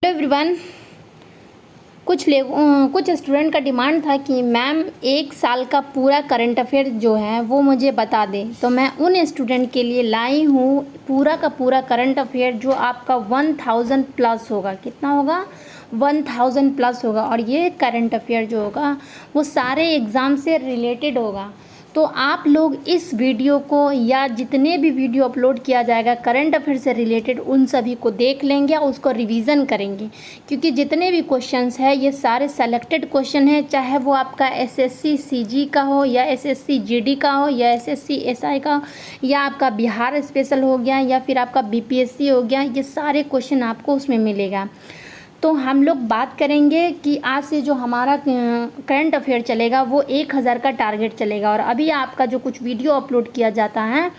Hello everyone. कुछ student का demand था कि मैम 1 साल का पूरा करंट अफेयर जो है वो मुझे बता दें, तो मैं उन स्टूडेंट के लिए लाई हूँ पूरा का पूरा करंट अफेयर जो आपका 1000 प्लस होगा। कितना होगा? 1000 प्लस होगा। और ये करंट अफेयर जो होगा वो सारे एग्ज़ाम से रिलेटेड होगा। तो आप लोग इस वीडियो को या जितने भी वीडियो अपलोड किया जाएगा करंट अफेयर से रिलेटेड उन सभी को देख लेंगे और उसको रिवीजन करेंगे, क्योंकि जितने भी क्वेश्चंस है ये सारे सेलेक्टेड क्वेश्चन है, चाहे वो आपका एसएससी सीजी का हो या एसएससी जीडी का हो या एसएससी एसआई का हो या आपका बिहार स्पेशल हो गया या फिर आपका बीपीएससी हो गया, ये सारे क्वेश्चन आपको उसमें मिलेगा। तो हम लोग बात करेंगे कि आज से जो हमारा करंट अफेयर चलेगा वो 1000 का टारगेट चलेगा। और अभी आपका जो कुछ वीडियो अपलोड किया जाता है,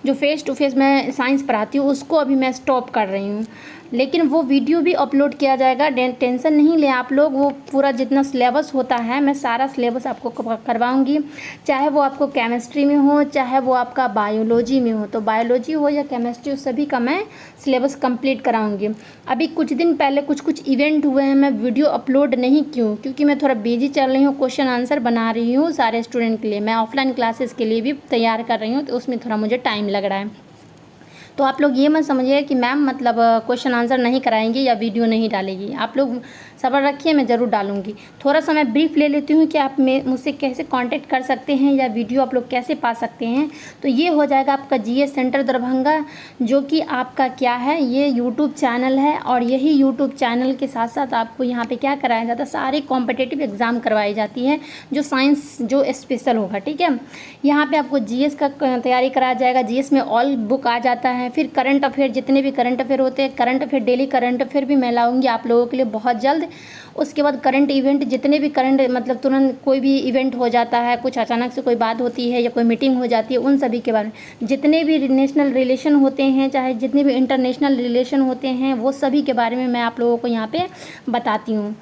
जो फेस टू फेस मैं साइंस पढ़ाती हूँ, उसको अभी मैं स्टॉप कर रही हूँ, लेकिन वो वीडियो भी अपलोड किया जाएगा। टेंशन नहीं लें आप लोग, वो पूरा जितना सिलेबस होता है मैं सारा सिलेबस आपको करवाऊंगी, चाहे वो आपको केमिस्ट्री में हो चाहे वो आपका बायोलॉजी में हो। तो बायोलॉजी हो या केमिस्ट्री, उस सभी का मैं सिलेबस कंप्लीट कराऊंगी। अभी कुछ दिन पहले कुछ इवेंट हुए हैं, मैं वीडियो अपलोड नहीं क्योंकि मैं थोड़ा बिजी चल रही हूँ, क्वेश्चन आंसर बना रही हूँ सारे स्टूडेंट के लिए। मैं ऑफलाइन क्लासेस के लिए भी तैयार कर रही हूँ, तो उसमें थोड़ा मुझे टाइम लग रहा है। तो आप लोग ये मत समझिए कि मैम मतलब क्वेश्चन आंसर नहीं कराएंगी या वीडियो नहीं डालेगी। आप लोग सब्र रखिए, मैं ज़रूर डालूंगी। थोड़ा सा मैं ब्रीफ ले लेती हूँ कि आप मुझसे कैसे कांटेक्ट कर सकते हैं या वीडियो आप लोग कैसे पा सकते हैं। तो ये हो जाएगा आपका जीएस सेंटर दरभंगा, जो कि आपका क्या है, ये यूट्यूब चैनल है। और यही यूट्यूब चैनल के साथ साथ आपको यहाँ पे क्या कराया जाता है, सारी कॉम्पिटिटिव एग्ज़ाम करवाई जाती है जो साइंस जो स्पेशल होगा। ठीक है, यहाँ पे आपको जीएस का तैयारी कराया जाएगा। जीएस में ऑल बुक आ जाता है। फिर करंट अफेयर, जितने भी करंट अफेयर होते हैं, current affair daily current affair भी मैं लाऊंगी आप लोगों के लिए बहुत जल्द। उसके बाद करंट इवेंट, जितने भी करंट मतलब तुरंत कोई भी इवेंट हो जाता है, कुछ अचानक से कोई बात होती है या कोई मीटिंग हो जाती है, उन सभी के बारे में, जितने भी नेशनल रिलेशन होते हैं चाहे जितने भी इंटरनेशनल रिलेशन होते हैं, वो सभी के बारे में मैं आप लोगों को यहाँ पे बताती हूँ।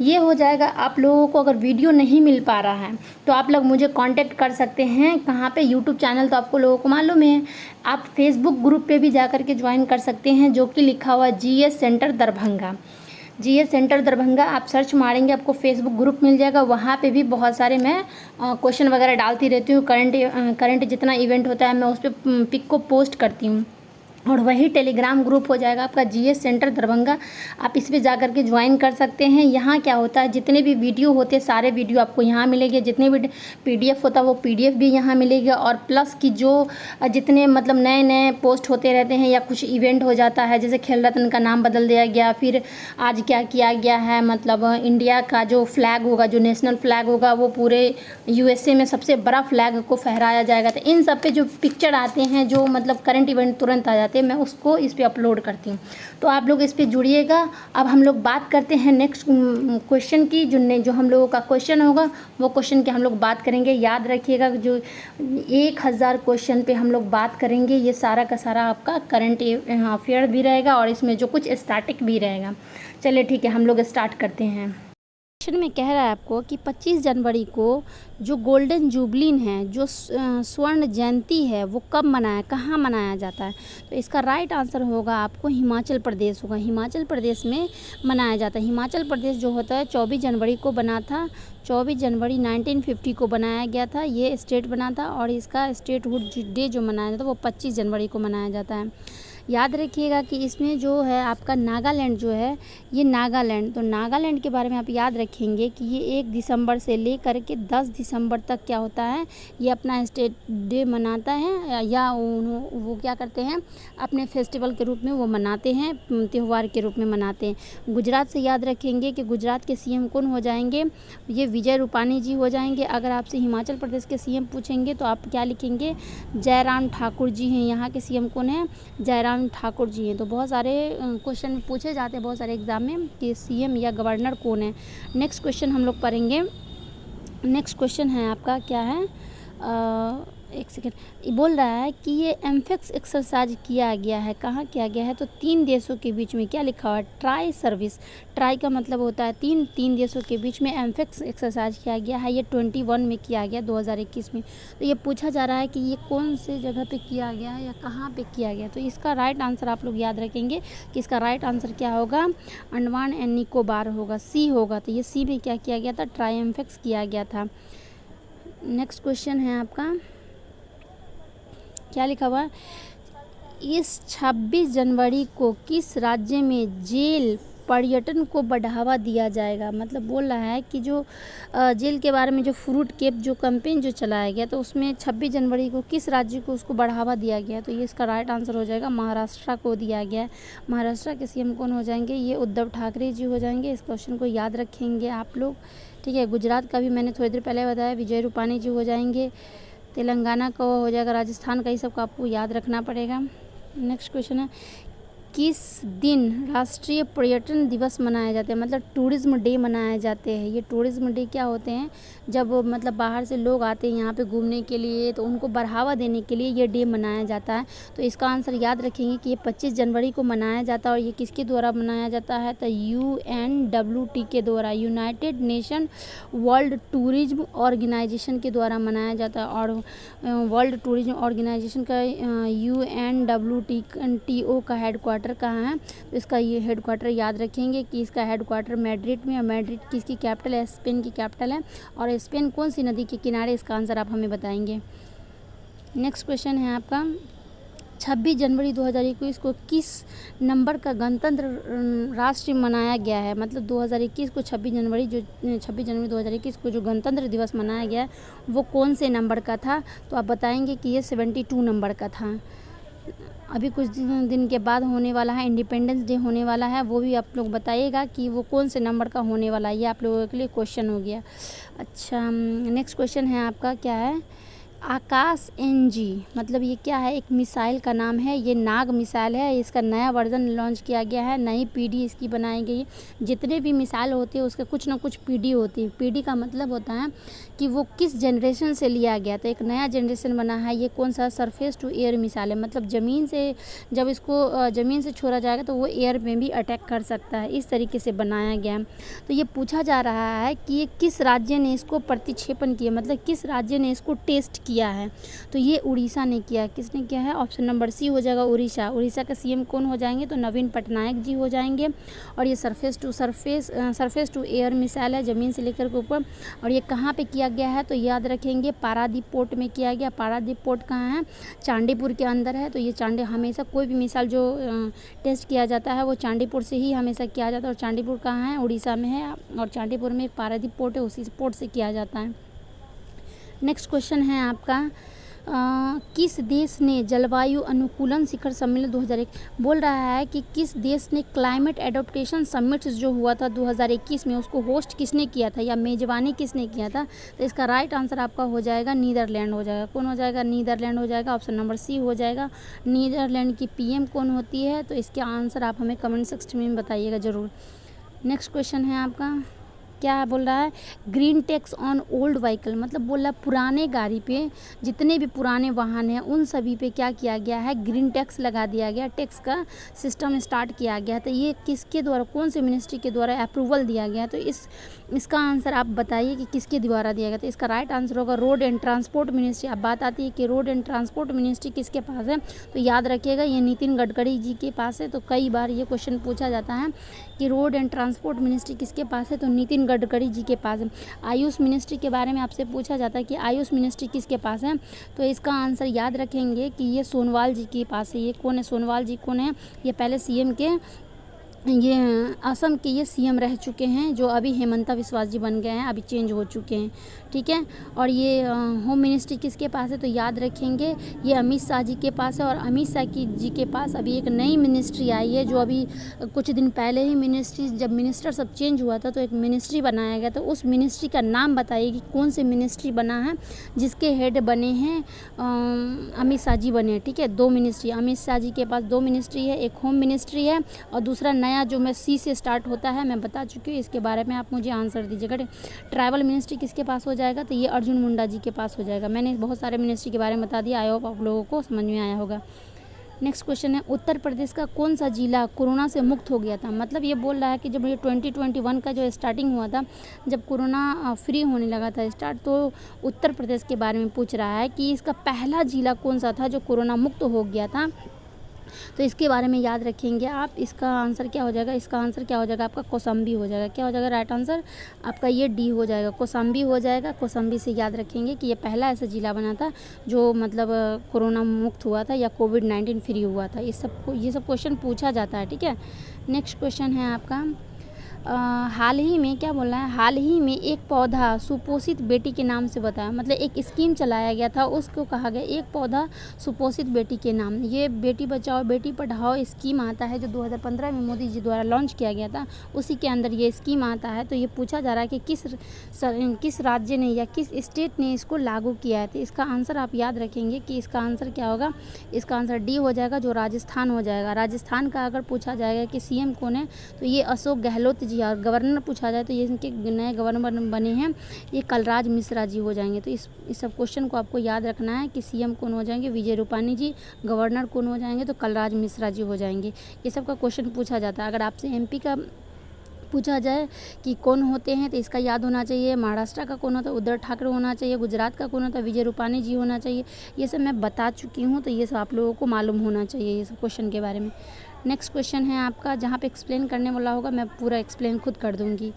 ये हो जाएगा। आप लोगों को अगर वीडियो नहीं मिल पा रहा है तो आप लोग मुझे कांटेक्ट कर सकते हैं। कहाँ पे? यूट्यूब चैनल तो आपको लोगों को मालूम है। आप फेसबुक ग्रुप पे भी जा कर के ज्वाइन कर सकते हैं, जो कि लिखा हुआ GS centre Darbhanga. GS centre Darbhanga आप सर्च मारेंगे, आपको फेसबुक ग्रुप मिल जाएगा। वहाँ पे भी बहुत सारे मैं क्वेश्चन वगैरह डालती रहती हूँ। करंट जितना इवेंट होता है मैं उस पर पिक को पोस्ट करती हूँ। और वही टेलीग्राम ग्रुप हो जाएगा आपका जीएस सेंटर दरभंगा। आप इस पे जा कर के ज्वाइन कर सकते हैं। यहाँ क्या होता है, जितने भी वीडियो होते हैं सारे वीडियो आपको यहाँ मिलेंगे, जितने भी पीडीएफ होता है वो पीडीएफ भी यहाँ मिलेगा। और प्लस की जो जितने मतलब नए नए पोस्ट होते रहते हैं या कुछ इवेंट हो जाता है, जैसे खेल रत्न का नाम बदल दिया गया, फिर आज क्या किया गया है, मतलब इंडिया का जो फ्लैग होगा, जो नेशनल फ्लैग होगा, वो पूरे यूएसए में सबसे बड़ा फ्लैग को फहराया जाएगा। तो इन सब पे जो पिक्चर आते हैं, जो मतलब करंट इवेंट तुरंत आ जाते हैं, मैं उसको इस पे अपलोड करती हूँ। तो आप लोग इस पे जुड़िएगा। अब हम लोग बात करते हैं नेक्स्ट क्वेश्चन की। जो हम लोगों का क्वेश्चन होगा वो क्वेश्चन की हम लोग बात करेंगे। याद रखिएगा, जो 1000 क्वेश्चन पे हम लोग बात करेंगे, ये सारा का सारा आपका करंट अफेयर भी रहेगा और इसमें जो कुछ स्टैटिक भी रहेगा। चलिए ठीक है, हम लोग स्टार्ट करते हैं। क्वेश्चन में कह रहा है आपको कि 25 जनवरी को जो गोल्डन जुबलिन है, जो स्वर्ण जयंती है, वो कब कहाँ मनाया जाता है? तो इसका राइट आंसर होगा आपको हिमाचल प्रदेश होगा। हिमाचल प्रदेश में मनाया जाता है। हिमाचल प्रदेश जो होता है 24 जनवरी को बना था। 24 जनवरी 1950 को बनाया गया था, ये स्टेट बना था। और इसका स्टेटहुड डे जो मनाया जाता है वो 25 जनवरी को मनाया जाता है। याद रखिएगा कि इसमें जो है आपका नागालैंड जो है, ये नागालैंड, तो नागालैंड के बारे में आप याद रखेंगे कि ये 1 दिसंबर से लेकर के 10 दिसंबर तक क्या होता है, ये अपना स्टेट डे मनाता है, या वो क्या करते हैं, अपने फेस्टिवल के रूप में वो मनाते हैं, त्यौहार के रूप में मनाते हैं। गुजरात से याद रखेंगे कि गुजरात के सीएम कौन हो जाएंगे, ये विजय रूपानी जी हो जाएंगे। अगर आपसे हिमाचल प्रदेश के सीएम पूछेंगे तो आप क्या लिखेंगे, जयराम ठाकुर जी हैं। यहाँ के सीएम कौन है, जयराम ठाकुर जी हैं। तो बहुत सारे क्वेश्चन पूछे जाते हैं बहुत सारे एग्जाम में कि सीएम या गवर्नर कौन है। नेक्स्ट क्वेश्चन हम लोग पढ़ेंगे। नेक्स्ट क्वेश्चन है आपका क्या है, एक सेकेंड, ये बोल रहा है कि ये एमफेक्स एक्सरसाइज किया गया है, कहाँ किया गया है, तो 3 देशों के बीच में। क्या लिखा हुआ है, ट्राई सर्विस। ट्राई का मतलब होता है तीन देशों के बीच में एमफेक्स एक्सरसाइज किया गया है। ये 21 में किया गया, 2021 में। तो ये पूछा जा रहा है कि ये कौन से जगह पे किया गया है या कहाँ पे किया गया। तो इसका राइट आंसर आप लोग याद रखेंगे कि इसका राइट आंसर क्या होगा, अंडमान एंड निकोबार होगा, सी होगा। तो ये सी में क्या किया गया था, ट्राई एमफेक्स किया गया था। नेक्स्ट क्वेश्चन है आपका, क्या लिखा हुआ है, इस 26 जनवरी को किस राज्य में जेल पर्यटन को बढ़ावा दिया जाएगा। मतलब बोल रहा है कि जो जेल के बारे में जो फ्रूट केप जो कैंपेन जो चलाया गया, तो उसमें 26 जनवरी को किस राज्य को उसको बढ़ावा दिया गया। तो ये इसका राइट आंसर हो जाएगा, महाराष्ट्र को दिया गया है। महाराष्ट्र के सीएम कौन हो जाएंगे, ये उद्धव ठाकरे जी हो जाएंगे। इस क्वेश्चन को याद रखेंगे आप लोग, ठीक है। गुजरात का भी मैंने थोड़ी देर पहले बताया, विजय रूपानी जी हो जाएंगे। तेलंगाना का हो जाएगा, राजस्थान का, ये सब का आपको याद रखना पड़ेगा। नेक्स्ट क्वेश्चन है, किस दिन राष्ट्रीय पर्यटन दिवस मनाया जाता है, मतलब टूरिज्म डे मनाए जाते हैं। ये टूरिज्म डे क्या होते हैं, जब मतलब बाहर से लोग आते हैं यहाँ पे घूमने के लिए, तो उनको बढ़ावा देने के लिए ये डे मनाया जाता है। तो इसका आंसर याद रखेंगे कि ये 25 जनवरी को मनाया जाता है। और ये किसके द्वारा मनाया जाता है, तो UNWT के द्वारा, United Nation World Tourism Organisation के द्वारा मनाया जाता है। और वर्ल्ड टूरिज्म ऑर्गेनाइजेशन का UNWTO का हेडक्वार्टर कहाँ है, तो इसका ये हेडक्वार्टर याद रखेंगे कि इसका हेडक्वार्टर मैड्रिड में है। मैड्रिड किसकी कैपिटल है, स्पेन की कैपिटल है। और स्पेन कौन सी नदी के किनारे, इसका आंसर आप हमें बताएंगे। नेक्स्ट क्वेश्चन है आपका, 26 जनवरी 2021 को किस नंबर का गणतंत्र राष्ट्र मनाया गया है। मतलब 2021 को 26 जनवरी 2021 को जो गणतंत्र दिवस मनाया गया है, वो कौन से नंबर का था। तो आप बताएंगे कि ये 72 नंबर का था। अभी कुछ दिन के बाद होने वाला है, इंडिपेंडेंस डे होने वाला है, वो भी आप लोग बताइएगा कि वो कौन से नंबर का होने वाला है। ये आप लोगों के लिए क्वेश्चन हो गया। अच्छा, नेक्स्ट क्वेश्चन है आपका, क्या है, आकाश NG, मतलब ये क्या है, एक मिसाइल का नाम है। ये नाग मिसाइल है, इसका नया वर्जन लॉन्च किया गया है, नई PD इसकी बनाई गई है। जितने भी मिसाइल होते हैं उसके कुछ ना कुछ PD होती है। PD का मतलब होता है कि वो किस जनरेशन से लिया गया। तो एक नया जनरेशन बना है। ये कौन सा, सरफेस टू एयर मिसाइल है, मतलब ज़मीन से जब इसको ज़मीन से छोड़ा जाएगा तो वो एयर में भी अटैक कर सकता है। इस तरीके से बनाया गया। तो ये पूछा जा रहा है कि ये किस राज्य ने इसको प्रतिक्षेपण किया, मतलब किस राज्य ने इसको टेस्ट किया है। तो ये उड़ीसा ने किया। किसने किया है, ऑप्शन नंबर सी हो जाएगा, उड़ीसा। उड़ीसा का CM कौन हो जाएंगे, तो नवीन पटनायक जी हो जाएंगे। और ये सरफेस टू एयर मिसाइल है, ज़मीन से लेकर के ऊपर। और ये कहाँ पे किया गया है, तो याद रखेंगे पारादीप पोर्ट में किया गया। पारादीप पोर्ट कहाँ है, चांदीपुर के अंदर है। तो ये हमेशा कोई भी मिसाइल जो टेस्ट किया जाता है वो चांदीपुर से ही हमेशा किया जाता है। और चांदीपुर कहाँ है, उड़ीसा में है। और चांदीपुर में एक पारादीप पोर्ट है, उसी पोर्ट से किया जाता है। नेक्स्ट क्वेश्चन है आपका, किस देश ने जलवायु अनुकूलन शिखर सम्मेलन 2001, बोल रहा है कि किस देश ने क्लाइमेट एडोप्टेशन समिट जो हुआ था 2021 में, उसको होस्ट किसने किया था या मेजबानी किसने किया था। तो इसका राइट आंसर आपका हो जाएगा नीदरलैंड हो जाएगा। कौन हो जाएगा, नीदरलैंड हो जाएगा। ऑप्शन नंबर सी हो जाएगा। नीदरलैंड की PM कौन होती है, तो इसके आंसर आप हमें कमेंट सेक्शन में बताइएगा ज़रूर। नेक्स्ट क्वेश्चन है आपका, क्या बोल रहा है, green tax on old vehicle, मतलब बोल रहा है पुराने गाड़ी पे, जितने भी पुराने वाहन हैं उन सभी पे क्या किया गया है, ग्रीन टैक्स लगा दिया गया। टैक्स का सिस्टम स्टार्ट किया गया। तो ये किसके द्वारा, कौन से मिनिस्ट्री के द्वारा अप्रूवल दिया गया। तो इसका आंसर आप बताइए कि किसके द्वारा दिया गया। तो इसका राइट आंसर होगा रोड एंड ट्रांसपोर्ट मिनिस्ट्री। अब बात आती है कि रोड एंड ट्रांसपोर्ट मिनिस्ट्री किसके पास है, तो याद रखिएगा ये नितिन गडकरी जी के पास है। तो कई बार ये क्वेश्चन पूछा जाता है कि रोड एंड ट्रांसपोर्ट मिनिस्ट्री किसके पास है, तो नितिन गडकरी जी के पास है। आयुष मिनिस्ट्री के बारे में आपसे पूछा जाता है कि आयुष मिनिस्ट्री किसके पास है, तो इसका आंसर याद रखेंगे कि ये सोनवाल जी के पास है। ये कौन है, सोनवाल जी कौन है, ये पहले CM के, ये असम के ये CM रह चुके हैं, जो अभी हेमंता विश्वास जी बन गए हैं, अभी चेंज हो चुके हैं, ठीक है। और ये होम मिनिस्ट्री किसके पास है, तो याद रखेंगे ये अमित शाह जी के पास है। और अमित शाह जी के पास अभी एक नई मिनिस्ट्री आई है, जो अभी कुछ दिन पहले ही मिनिस्ट्री, जब मिनिस्टर सब चेंज हुआ था तो एक मिनिस्ट्री बनाया गया। तो उस मिनिस्ट्री का नाम बताइए कि कौन से मिनिस्ट्री बना है, जिसके हेड बने हैं अमित शाह जी बने हैं, ठीक है। 2 मिनिस्ट्री, अमित शाह जी के पास 2 मिनिस्ट्री है, एक होम मिनिस्ट्री है और दूसरा नया नया जो मैं सी से स्टार्ट होता है मैं बता चुकी हूँ, इसके बारे में आप मुझे आंसर दीजिएगा। ट्राइबल मिनिस्ट्री किसके पास हो जाएगा, तो ये अर्जुन मुंडा जी के पास हो जाएगा। मैंने बहुत सारे मिनिस्ट्री के बारे में बता दिया, आई होप आप लोगों को समझ में आया होगा। नेक्स्ट क्वेश्चन है, उत्तर प्रदेश का कौन सा जिला कोरोना से मुक्त हो गया था। मतलब ये बोल रहा है कि जब ये 2021 का जो स्टार्टिंग हुआ था, जब कोरोना फ्री होने लगा था स्टार्ट, तो उत्तर प्रदेश के बारे में पूछ रहा है कि इसका पहला जिला कौन सा था जो कोरोना मुक्त हो गया था। तो इसके बारे में याद रखेंगे आप। इसका आंसर क्या हो जाएगा, इसका आंसर क्या हो जाएगा आपका कौशाम्बी हो जाएगा। क्या हो जाएगा राइट आंसर आपका, ये डी हो जाएगा, कौशाम्बी हो जाएगा। कौशाम्बी से याद रखेंगे कि ये पहला ऐसा जिला बना था जो मतलब कोरोना मुक्त हुआ था या कोविड-19 फ्री हुआ था। ये सब क्वेश्चन पूछा जाता है, ठीक है। नेक्स्ट क्वेश्चन है आपका, हाल ही में क्या बोल रहा है, हाल ही में एक पौधा सुपोषित बेटी के नाम से बताया। मतलब एक स्कीम चलाया गया था, उसको कहा गया एक पौधा सुपोषित बेटी के नाम। ये बेटी बचाओ बेटी पढ़ाओ स्कीम आता है जो 2015 में मोदी जी द्वारा लॉन्च किया गया था, उसी के अंदर ये स्कीम आता है। तो ये पूछा जा रहा है कि किस राज्य ने या किस स्टेट ने इसको लागू किया है। तो इसका आंसर आप याद रखेंगे कि इसका आंसर क्या होगा, इसका आंसर डी हो जाएगा, जो राजस्थान हो जाएगा। राजस्थान का अगर पूछा जाएगा कि सीएम कौन है, तो ये अशोक गहलोत जी। और गवर्नर पूछा जाए तो ये इनके नए गवर्नर बने हैं, ये कलराज मिश्रा जी हो जाएंगे। तो इस सब क्वेश्चन को आपको याद रखना है कि सीएम कौन हो जाएंगे, विजय रूपाणी जी। गवर्नर कौन हो जाएंगे, तो कलराज मिश्रा जी हो जाएंगे। ये सब का क्वेश्चन पूछा जाता है। अगर आपसे एमपी का पूछा जाए कि कौन होते हैं, तो इसका याद होना चाहिए। महाराष्ट्र का कौन होता है, उद्धव ठाकरे होना चाहिए। गुजरात का कौन होता है, विजय रूपाणी जी होना चाहिए। ये सब मैं बता चुकी हूँ, तो ये सब आप लोगों को मालूम होना चाहिए ये सब क्वेश्चन के बारे में। नेक्स्ट क्वेश्चन है आपका, जहाँ पे एक्सप्लेन करने वाला होगा मैं पूरा एक्सप्लेन खुद कर दूँगी।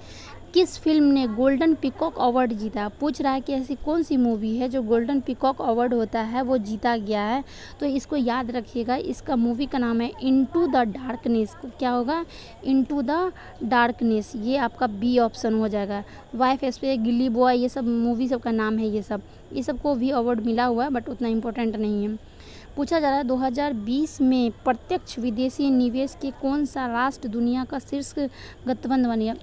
किस फिल्म ने गोल्डन पीकॉक अवार्ड जीता। पूछ रहा है कि ऐसी कौन सी मूवी है जो गोल्डन पीकॉक अवार्ड होता है वो जीता गया है। तो इसको याद रखिएगा, इसका मूवी का नाम है इनटू द डार्कनेस। क्या होगा, इनटू द डार्कनेस। ये आपका बी ऑप्शन हो जाएगा। वाइफ एस पे, गिल्ली बॉय, ये सब मूवी सब का नाम है। ये सब को भी अवार्ड मिला हुआ है, बट उतना इम्पोर्टेंट नहीं है। पूछा जा रहा है 2020 में प्रत्यक्ष विदेशी निवेश के कौन सा राष्ट्र दुनिया का शीर्ष गंतव्य बन गया।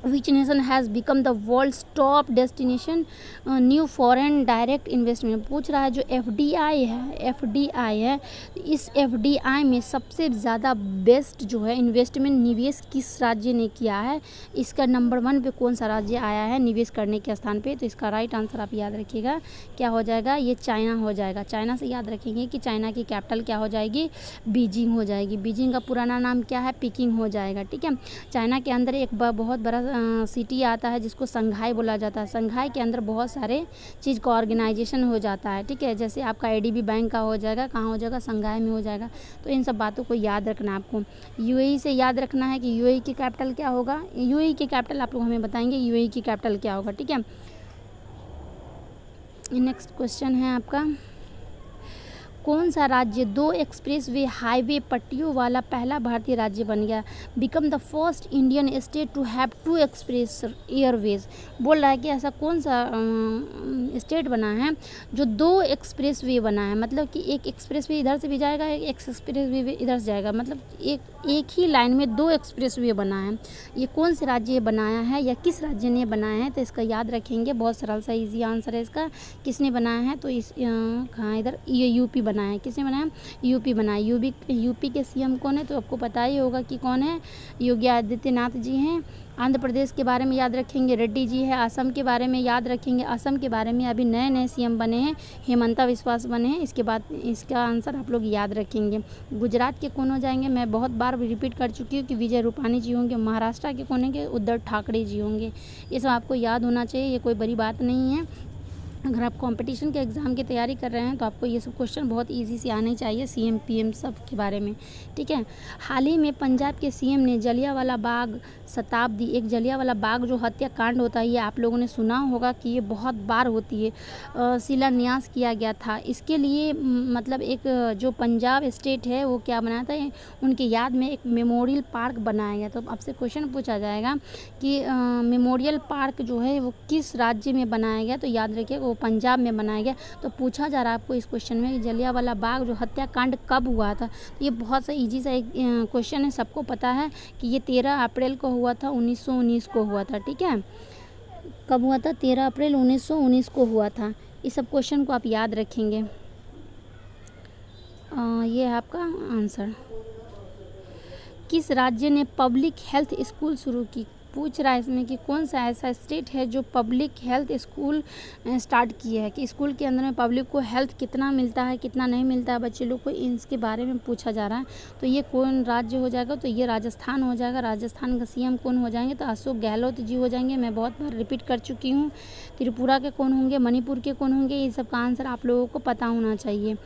Which nation has become the world's top destination new foreign direct investment. पूछ रहा है जो एफडीआई है, इस एफडीआई में सबसे ज़्यादा बेस्ट जो है इन्वेस्टमेंट निवेश किस राज्य ने किया है। इसका नंबर 1 पे कौन सा राज्य आया है निवेश करने के स्थान पे। तो इसका राइट आंसर आप याद रखिएगा, क्या हो जाएगा, ये चाइना हो जाएगा। चाइना से याद रखेंगे कि चाइना की कैपिटल क्या हो जाएगी, बीजिंग हो जाएगी। बीजिंग का पुराना नाम क्या है, पीकिंग हो जाएगा, ठीक है। चाइना के अंदर एक बहुत बड़ा सिटी आता है जिसको संघाई बोला जाता है। संघाई के अंदर बहुत सारे चीज़ का ऑर्गेनाइजेशन हो जाता है, ठीक है। जैसे आपका एडीबी बैंक का हो जाएगा, कहाँ हो जाएगा, संघाई में हो जाएगा। तो इन सब बातों को याद रखना है आपको। यूएई से याद रखना है कि यूएई की कैपिटल क्या होगा। यूएई की कैपिटल आप लोग हमें बताएंगे यूएई की कैपिटल क्या होगा, ठीक है। नेक्स्ट क्वेश्चन है आपका, कौन सा राज्य 2 एक्सप्रेसवे हाईवे पट्टियों वाला पहला भारतीय राज्य बन गया। Become the first Indian state to have 2 express airways. बोल रहा है कि ऐसा कौन सा स्टेट बना है जो 2 एक्सप्रेसवे बना है। मतलब कि एक एक्सप्रेसवे इधर से भी जाएगा, एक एक्सप्रेसवे इधर से जाएगा। मतलब एक ही लाइन में 2 एक्सप्रेसवे बना है। ये कौन से राज्य बनाया है या किस राज्य ने बनाया है। तो इसका याद रखेंगे, बहुत सरल सा इजी आंसर है इसका। किसने बनाया है, तो इस कहाँ इधर ये यूपी बनाया है। किसने बनाया, यूपी बनाया। यूपी के सीएम कौन है, तो आपको पता ही होगा कि कौन है, योगी आदित्यनाथ जी हैं। आंध्र प्रदेश के बारे में याद रखेंगे, रेड्डी जी है। असम के बारे में याद रखेंगे, असम के बारे में अभी नए नए सीएम बने हैं, हेमंता विश्वास बने हैं। इसके बाद इसका आंसर आप लोग याद रखेंगे। गुजरात के कौन हो जाएंगे, मैं बहुत बार रिपीट कर चुकी हूँ कि विजय रूपाणी जी होंगे। महाराष्ट्र के कौन होंगे, उद्धव ठाकरे जी होंगे। ये सब आपको याद होना चाहिए, ये कोई बड़ी बात नहीं है। अगर आप कंपटीशन के एग्ज़ाम की तैयारी कर रहे हैं तो आपको ये सब क्वेश्चन बहुत इजी से आने चाहिए, सीएम पीएम सब के बारे में, ठीक है। हाल ही में पंजाब के सीएम ने जलियांवाला बाग शताब्दी, एक जलियांवाला बाग जो हत्याकांड होता है, ये आप लोगों ने सुना होगा कि ये बहुत बार होती है, शिलान्यास किया गया था। इसके लिए मतलब एक जो पंजाब स्टेट है वो क्या बनाया था, उनके याद में एक मेमोरियल पार्क बनाया गया। तो आपसे क्वेश्चन पूछा जाएगा कि मेमोरियल पार्क जो है वो किस राज्य में बनाया गया, तो याद रखिए वो पंजाब में बनाया गया। तो पूछा जा रहा है आपको इस क्वेश्चन में कि जलियांवाला बाग जो हत्याकांड कब हुआ था। तो ये बहुत सा इजी सा एक क्वेश्चन है, सबको पता है कि ये 13 अप्रैल को हुआ था, 1919 को हुआ था, ठीक है। कब हुआ था, 13 अप्रैल 1919 को हुआ था। इस सब क्वेश्चन को आप याद रखेंगे। ये है आपका आंसर। किस राज्य ने पब्लिक हेल्थ स्कूल शुरू की? पूछ रहा है इसमें कि कौन सा ऐसा स्टेट है जो पब्लिक हेल्थ स्कूल स्टार्ट किया है, कि स्कूल के अंदर में पब्लिक को हेल्थ कितना मिलता है, कितना नहीं मिलता है बच्चे लोग को, इसके बारे में पूछा जा रहा है। तो ये कौन राज्य हो जाएगा? तो ये राजस्थान हो जाएगा। राजस्थान का सीएम कौन हो जाएंगे? तो अशोक गहलोत जी हो जाएंगे। मैं बहुत बार रिपीट कर चुकी हूँ। त्रिपुरा के कौन होंगे? मणिपुर के कौन होंगे? ये सब का आंसर आप लोगों को पता होना चाहिए।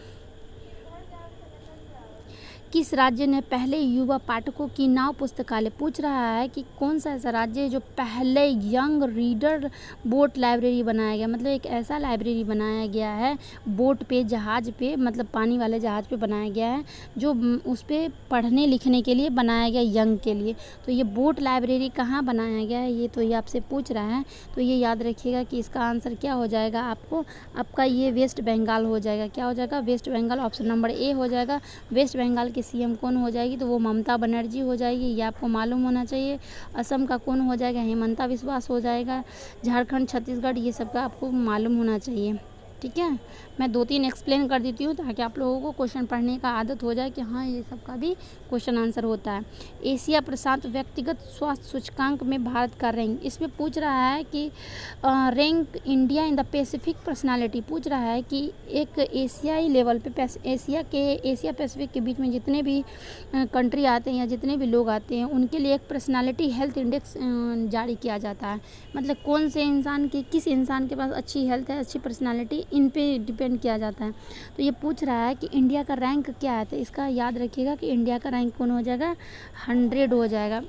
किस राज्य ने पहले युवा पाठकों की नाव पुस्तकालय? पूछ रहा है कि कौन सा ऐसा राज्य है जो पहले यंग रीडर बोट लाइब्रेरी बनाया गया, मतलब एक ऐसा लाइब्रेरी बनाया गया है बोट पे, जहाज़ पे, मतलब पानी वाले जहाज़ पे बनाया गया है, जो उस पर पढ़ने लिखने के लिए बनाया गया यंग के लिए। तो ये बोट लाइब्रेरी कहाँ बनाया गया है, ये तो ये आपसे पूछ रहा है। तो ये याद रखिएगा कि इसका आंसर क्या हो जाएगा आपको, आपका ये वेस्ट बंगाल हो जाएगा। क्या हो जाएगा? West Bengal. Option number A हो जाएगा। वेस्ट बंगाल के सीएम कौन हो जाएगी? तो वो ममता बनर्जी हो जाएगी, ये आपको मालूम होना चाहिए। असम का कौन हो जाएगा? हेमंता विश्वास हो जाएगा। झारखंड, छत्तीसगढ़, ये सब का आपको मालूम होना चाहिए। ठीक है, मैं 2-3 एक्सप्लेन कर देती हूँ ताकि आप लोगों को क्वेश्चन पढ़ने का आदत हो जाए कि हाँ ये सब का भी क्वेश्चन आंसर होता है। एशिया प्रशांत व्यक्तिगत स्वास्थ्य सूचकांक में भारत का रैंक, इसमें पूछ रहा है कि rank India in the Pacific personality. पूछ रहा है कि एक एशियाई लेवल पे, एशिया पैसिफिक के बीच में जितने भी कंट्री आते हैं या जितने भी लोग आते हैं उनके लिए एक पर्सनालिटी हेल्थ इंडेक्स जारी किया जाता है। मतलब कौन से इंसान की, किस इंसान के पास अच्छी हेल्थ है, अच्छी पर्सनालिटी, इन पे डिपेंड किया जाता है। तो ये पूछ रहा है कि इंडिया का रैंक क्या है, तो इसका याद रखिएगा कि इंडिया का रैंक कौन हो जाएगा? 100 हो जाएगा।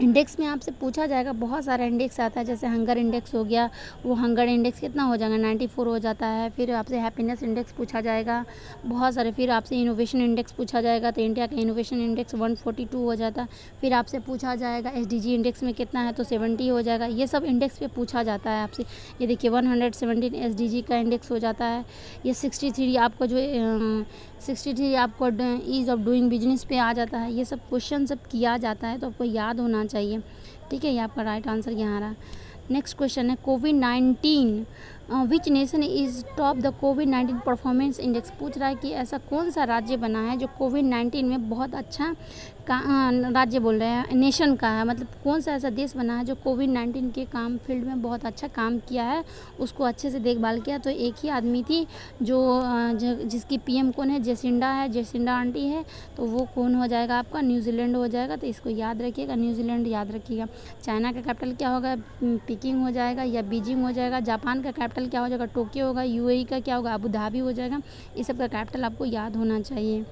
इंडेक्स में आपसे पूछा जाएगा, बहुत सारा इंडेक्स आता है, जैसे हंगर इंडेक्स हो गया, वो हंगर इंडेक्स कितना हो जाएगा? 94 हो जाता है। फिर आपसे हैप्पीनेस इंडेक्स पूछा जाएगा, बहुत सारे। फिर आपसे इनोवेशन इंडेक्स पूछा जाएगा, तो इंडिया का इनोवेशन इंडेक्स 142 हो जाता है। फिर आपसे पूछा जाएगा एसडीजी इंडेक्स में कितना है, तो 70 हो जाएगा। ये सब इंडेक्स पे पूछा जाता है आपसे। ये देखिए 117 एसडीजी का इंडेक्स हो जाता है। ये 63 आपका जो 63 आपको ईज़ ऑफ डूइंग बिजनेस पे आ जाता है। ये सब क्वेश्चन सब किया जाता है, तो आपको याद होना चाहिए। ठीक है, ये आपका राइट आंसर यहाँ रहा। नेक्स्ट क्वेश्चन है कोविड-19 which nation is top the कोविड-19 परफॉर्मेंस इंडेक्स। पूछ रहा है कि ऐसा कौन सा राज्य बना है जो कोविड-19 में बहुत अच्छा राज्य बोल रहे हैं, नेशन का है, मतलब कौन सा ऐसा देश बना है जो कोविड-19 के काम फील्ड में बहुत अच्छा काम किया है, उसको अच्छे से देखभाल किया। तो एक ही आदमी थी जो जिसकी पीएम कौन है? जेसिंडा आंटी है। तो वो कौन हो जाएगा आपका? न्यूजीलैंड हो जाएगा। तो इसको याद रखिएगा, न्यूजीलैंड याद रखिएगा। चाइना का कैपिटल क्या होगा? पीकिंग हो जाएगा या बीजिंग हो जाएगा। जापान का कैपिटल क्या हो जाएगा? टोक्यो होगा। यूएई का क्या होगा? अबू धाबी हो जाएगा। इस सब का कैपिटल आपको याद होना चाहिए।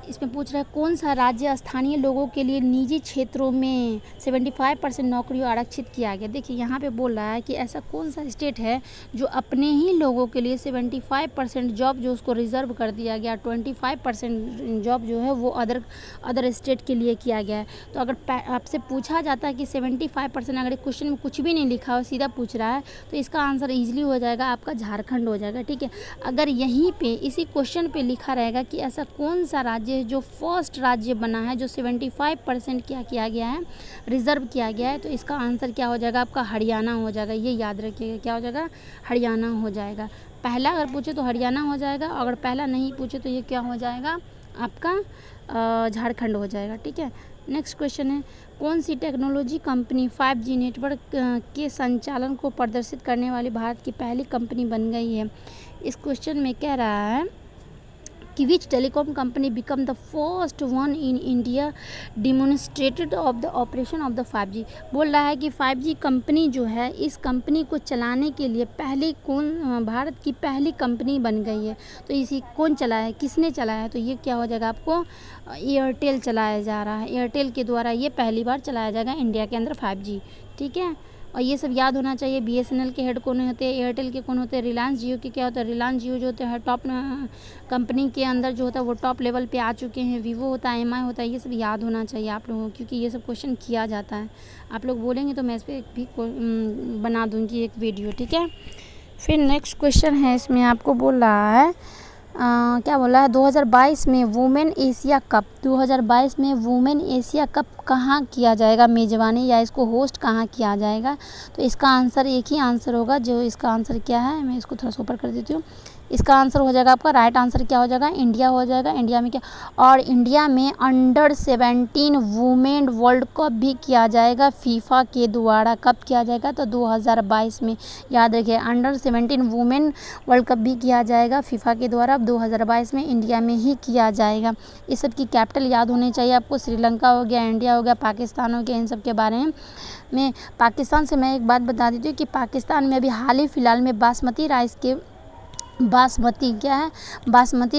इसमें पूछ रहा है कौन सा राज्य स्थानीय लोगों के लिए निजी क्षेत्रों में 75% नौकरियों आरक्षित किया गया। देखिए यहाँ पे बोल रहा है कि ऐसा कौन सा स्टेट है जो अपने ही लोगों के लिए 75% जॉब जो उसको रिजर्व कर दिया गया, 25% जॉब जो है वो अदर स्टेट के लिए किया गया है। तो अगर आपसे पूछा जाता है कि 75%, अगर क्वेश्चन में कुछ भी नहीं लिखा हो, सीधा पूछ रहा है, तो इसका आंसर ईजिली हो जाएगा आपका झारखंड हो जाएगा। ठीक है, अगर यहीं पे इसी क्वेश्चन पे लिखा रहेगा कि ऐसा कौन सा राज्य जो फर्स्ट राज्य बना है जो 75% क्या किया गया है, रिजर्व किया गया है, तो इसका आंसर क्या हो जाएगा आपका? हरियाणा हो जाएगा। ये याद रखिएगा, क्या हो जाएगा? हरियाणा हो जाएगा। पहला अगर पूछे तो हरियाणा हो जाएगा, अगर पहला नहीं पूछे तो ये क्या हो जाएगा आपका? झारखंड हो जाएगा। ठीक है, नेक्स्ट क्वेश्चन है कौन सी टेक्नोलॉजी कंपनी 5G नेटवर्क के संचालन को प्रदर्शित करने वाली भारत की पहली कंपनी बन गई है। इस क्वेश्चन में कह रहा है कि which telecom company become the first one in India demonstrated of the operation of the 5G। बोल रहा है कि 5G कंपनी जो है, इस कंपनी को चलाने के लिए भारत की पहली कंपनी बन गई है। तो इसी कौन चलाया है, किसने चलाया है? तो ये क्या हो जाएगा आपको? एयरटेल चलाया जा रहा है। एयरटेल के द्वारा ये पहली बार चलाया जाएगा इंडिया के अंदर 5G। ठीक है, और ये सब याद होना चाहिए। BSNL के हेड कौन होते हैं, एयरटेल के कौन होते हैं, रिलायंस जियो के क्या होता है, रिलायंस जियो जो होते हैं टॉप कंपनी के अंदर जो होता है वो टॉप लेवल पे आ चुके हैं। वीवो होता है, MI होता है, ये सब याद होना चाहिए आप लोगों को, क्योंकि ये सब क्वेश्चन किया जाता है। आप लोग बोलेंगे तो मैं इस पर भी बना दूँगी एक वीडियो। ठीक है, फिर नेक्स्ट क्वेश्चन है, इसमें आपको बोल रहा है क्या बोला है 2022 में वुमेन एशिया कप, 2022 में वुमेन एशिया कप कहाँ किया जाएगा मेज़बानी, या इसको होस्ट कहाँ किया जाएगा? तो इसका आंसर एक ही आंसर होगा, जो इसका आंसर क्या है, मैं इसको थोड़ा सा ऊपर कर देती हूँ। इसका आंसर हो जाएगा आपका, राइट आंसर क्या हो जाएगा, इंडिया हो जाएगा। इंडिया में क्या, और इंडिया में अंडर-17 वुमेन वर्ल्ड कप भी किया जाएगा फीफा के द्वारा। कब किया जाएगा, तो 2022 में। याद रखिए, अंडर-17 वुमेन वर्ल्ड कप भी किया जाएगा फीफा के द्वारा 2022 में, इंडिया में ही किया जाएगा। इस सब की कैपिटल याद होनी चाहिए आपको। श्रीलंका हो गया, इंडिया हो गया, पाकिस्तान हो गया, इन सब के बारे में। पाकिस्तान से मैं एक बात बता देती हूँ कि पाकिस्तान में अभी हाल ही फिलहाल में बासमती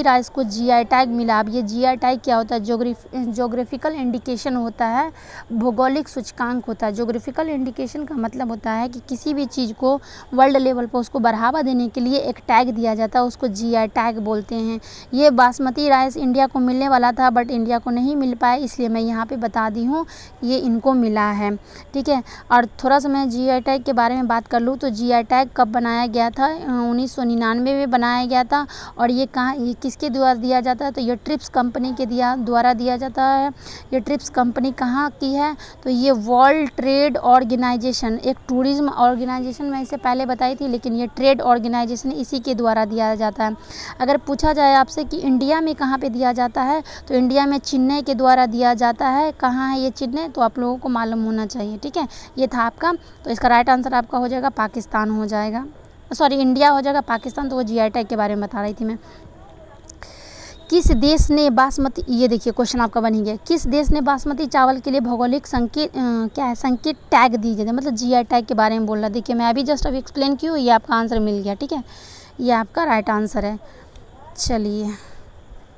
राइस को जीआई टैग मिला। अब ये जीआई टैग क्या होता है, जोग्राफिकल इंडिकेशन होता है, भौगोलिक सूचकांक होता है। जोग्राफिकल इंडिकेशन का मतलब होता है कि किसी भी चीज़ को वर्ल्ड लेवल पर उसको बढ़ावा देने के लिए एक टैग दिया जाता है, उसको जीआई टैग बोलते हैं। ये बासमती राइस इंडिया को मिलने वाला था, बट इंडिया को नहीं मिल पाया, इसलिए मैं यहाँ पर बता दी हूँ ये इनको मिला है, ठीक है। और थोड़ा सा मैं जीआई टैग के बारे में बात कर लूँ तो जीआई टैग कब बनाया गया था, 1999 में बनाया गया था। और ये कहाँ, ये किसके द्वारा दिया जाता है, तो ये ट्रिप्स कंपनी के द्वारा दिया जाता है। ये ट्रिप्स कंपनी कहाँ की है, तो ये वर्ल्ड ट्रेड ऑर्गेनाइजेशन, एक टूरिज्म ऑर्गेनाइजेशन मैं इसे पहले बताई थी, लेकिन ये ट्रेड ऑर्गेनाइजेशन इसी के द्वारा दिया जाता है। अगर पूछा जाए आपसे कि इंडिया में कहाँ पे दिया जाता है, तो इंडिया में चेन्नई के द्वारा दिया जाता है। कहाँ है ये चेन्नई, तो आप लोगों को मालूम होना चाहिए, ठीक है। ये था आपका, तो इसका राइट आंसर आपका हो जाएगा पाकिस्तान हो जाएगा, सॉरी इंडिया हो जाएगा। पाकिस्तान तो वो जीआई टैग के बारे में बता रही थी मैं। किस देश ने बासमती, ये देखिए क्वेश्चन आपका बन ही गया, किस देश ने बासमती चावल के लिए भौगोलिक संकेत क्या है, संकेत टैग दी जाती है, मतलब जीआई टैग के बारे में बोल रहा। देखिए मैं अभी जस्ट एक्सप्लेन की हूँ, ये आपका आंसर मिल गया, ठीक है। ये आपका राइट आंसर है। चलिए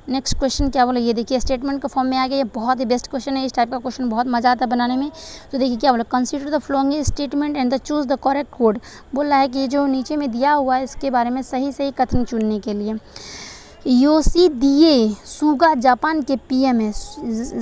नेक्स्ट क्वेश्चन क्या बोला, ये देखिए स्टेटमेंट का फॉर्म में आ गया। ये बहुत ही बेस्ट क्वेश्चन है, इस टाइप का क्वेश्चन बहुत मज़ा आता है बनाने में। तो देखिए क्या बोला, consider the following statement and the choose the correct code. बोल रहा है कि जो नीचे में दिया हुआ है इसके बारे में सही सही कथन चुनने के लिए। योशिदिए सुगा जापान के पीएम है।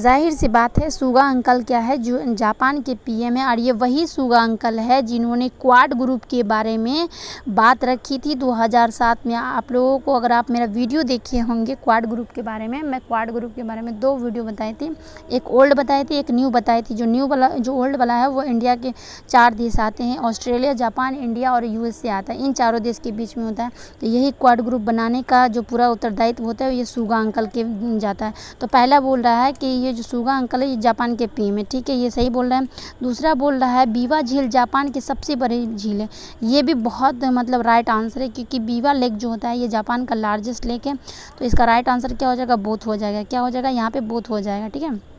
जाहिर सी बात है, सुगा अंकल क्या है, जो जापान के पीएम है। और ये वही सुगा अंकल है जिन्होंने क्वाड ग्रुप के बारे में बात रखी थी 2007 में। आप लोगों को, अगर आप मेरा वीडियो देखे होंगे क्वाड ग्रुप के बारे में, मैं क्वाड ग्रुप के बारे में 2 वीडियो बताई थी, एक ओल्ड बताई थी, एक न्यू बताई थी। जो ओल्ड वाला है वो इंडिया के 4 देश आते हैं, ऑस्ट्रेलिया, जापान, इंडिया और यूएसए आता है। इन चारों देश के बीच में होता है। तो यही क्वाड ग्रुप बनाने का जो पूरा दायित्व होता है ये सुगा अंकल के जाता है। तो पहला बोल रहा है कि ये जो सुगा अंकल है ये जापान के पीएम है, ठीक है, ये सही बोल रहा है। दूसरा बोल रहा है बीवा झील जापान की सबसे बड़ी झील है। ये भी बहुत मतलब राइट आंसर है, क्योंकि बीवा लेक जो होता है ये जापान का लार्जेस्ट लेक है। तो इसका राइट आंसर क्या हो जाएगा, बोथ हो जाएगा। क्या हो जाएगा, यहाँ पे बोथ हो जाएगा, ठीक है।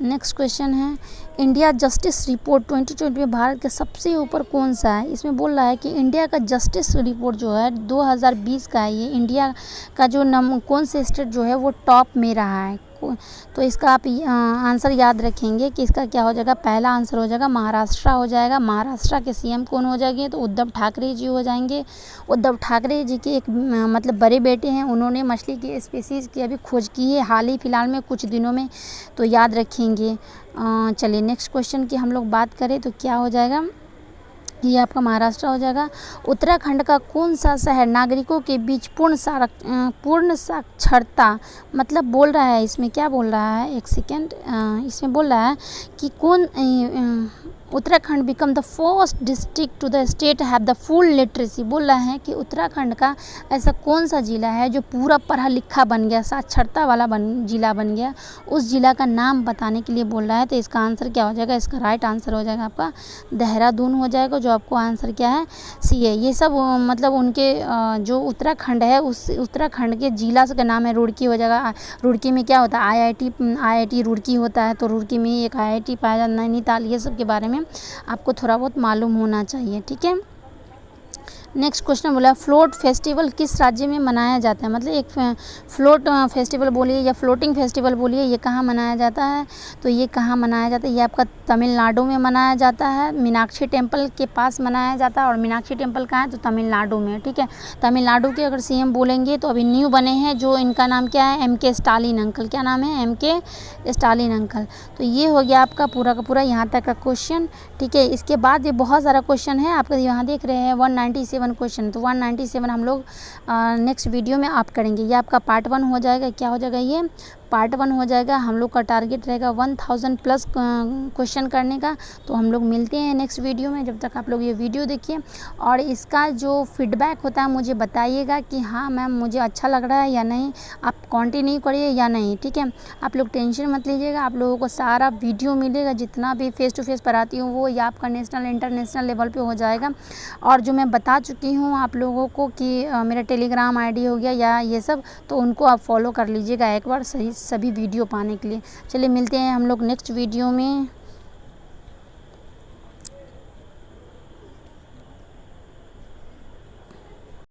नेक्स्ट क्वेश्चन है, इंडिया जस्टिस रिपोर्ट 2020 में भारत के सबसे ऊपर कौन सा है। इसमें बोल रहा है कि इंडिया का जस्टिस रिपोर्ट जो है 2020 का है। ये इंडिया का जो कौन से स्टेट जो है वो टॉप में रहा है। तो इसका आप आंसर याद रखेंगे कि इसका क्या हो जाएगा। पहला आंसर हो जाएगा महाराष्ट्र हो जाएगा। महाराष्ट्र के सीएम कौन हो जाएंगे, तो उद्धव ठाकरे जी हो जाएंगे। उद्धव ठाकरे जी के एक मतलब बड़े बेटे हैं, उन्होंने मछली की स्पीसीज़ की अभी खोज की है हाल ही फिलहाल में कुछ दिनों में, तो याद रखेंगे। चलिए नेक्स्ट क्वेश्चन की हम लोग बात करें तो क्या हो जाएगा, ये आपका महाराष्ट्र हो जाएगा। उत्तराखंड का कौन सा शहर नागरिकों के बीच पूर्ण साक्षरता, मतलब बोल रहा है, इसमें क्या बोल रहा है, एक सेकेंड, इसमें बोल रहा है कि कौन Uttarakhand become the first district to the state have the full literacy. बोल रहा है कि उत्तराखंड का ऐसा कौन सा ज़िला है जो पूरा पढ़ा लिखा बन गया, साक्षरता वाला ज़िला बन गया, उस ज़िला का नाम बताने के लिए बोल रहा है। तो इसका आंसर क्या हो जाएगा, इसका राइट आंसर हो जाएगा आपका देहरादून हो जाएगा, जो आपको आंसर क्या है सी है। ये सब मतलब उनके जो उत्तराखंड है उस उत्तराखंड के ज़िला का नाम है रुड़की हो जाएगा। रुड़की में क्या होता है, आईआईटी रुड़की होता है, तो रुड़की में एक आईआईटी पाया जाता, नैनीताल, ये सब के बारे में आपको थोड़ा बहुत मालूम होना चाहिए, ठीक है। नेक्स्ट क्वेश्चन बोला फ्लोट फेस्टिवल किस राज्य में मनाया जाता है, मतलब एक फ्लोट फेस्टिवल बोलिए या फ्लोटिंग फेस्टिवल बोलिए, ये कहाँ मनाया जाता है, तो ये कहाँ मनाया जाता है, ये आपका तमिलनाडु में मनाया जाता है। मीनाक्षी टेम्पल के पास मनाया जाता है, और मीनाक्षी टेम्पल कहाँ है, तो तमिलनाडु में, ठीक है। तमिलनाडु के अगर सीएम बोलेंगे तो अभी न्यू बने हैं, जो इनका नाम क्या है, एमके स्टालिन अंकल। क्या नाम है, एमके स्टालिन अंकल। तो ये हो गया आपका पूरा का पूरा यहाँ तक का क्वेश्चन, ठीक है। इसके बाद ये बहुत सारा क्वेश्चन है, आप यहाँ देख रहे हैं 197 क्वेश्चन, तो 197 हम लोग नेक्स्ट वीडियो में आप करेंगे। ये आपका पार्ट 1 हो जाएगा। क्या हो जाएगा, ये पार्ट 1 हो जाएगा। हम लोग का टारगेट रहेगा 1000 प्लस क्वेश्चन करने का। तो हम लोग मिलते हैं नेक्स्ट वीडियो में। जब तक आप लोग ये वीडियो देखिए और इसका जो फीडबैक होता है मुझे बताइएगा कि हाँ मैम मुझे अच्छा लग रहा है या नहीं, आप कंटिन्यू करिए या नहीं, ठीक है। आप लोग टेंशन मत लीजिएगा, आप लोगों को सारा वीडियो मिलेगा, जितना भी फेस टू फेस पढ़ाती हूँ वो या आपका नेशनल इंटरनेशनल लेवल पे हो जाएगा। और जो मैं बता चुकी हूँ आप लोगों को कि मेरा टेलीग्राम आईडी हो गया या ये सब, तो उनको आप फॉलो कर लीजिएगा एक बार सही सभी वीडियो पाने के लिए। चलिए मिलते हैं हम लोग नेक्स्ट वीडियो में।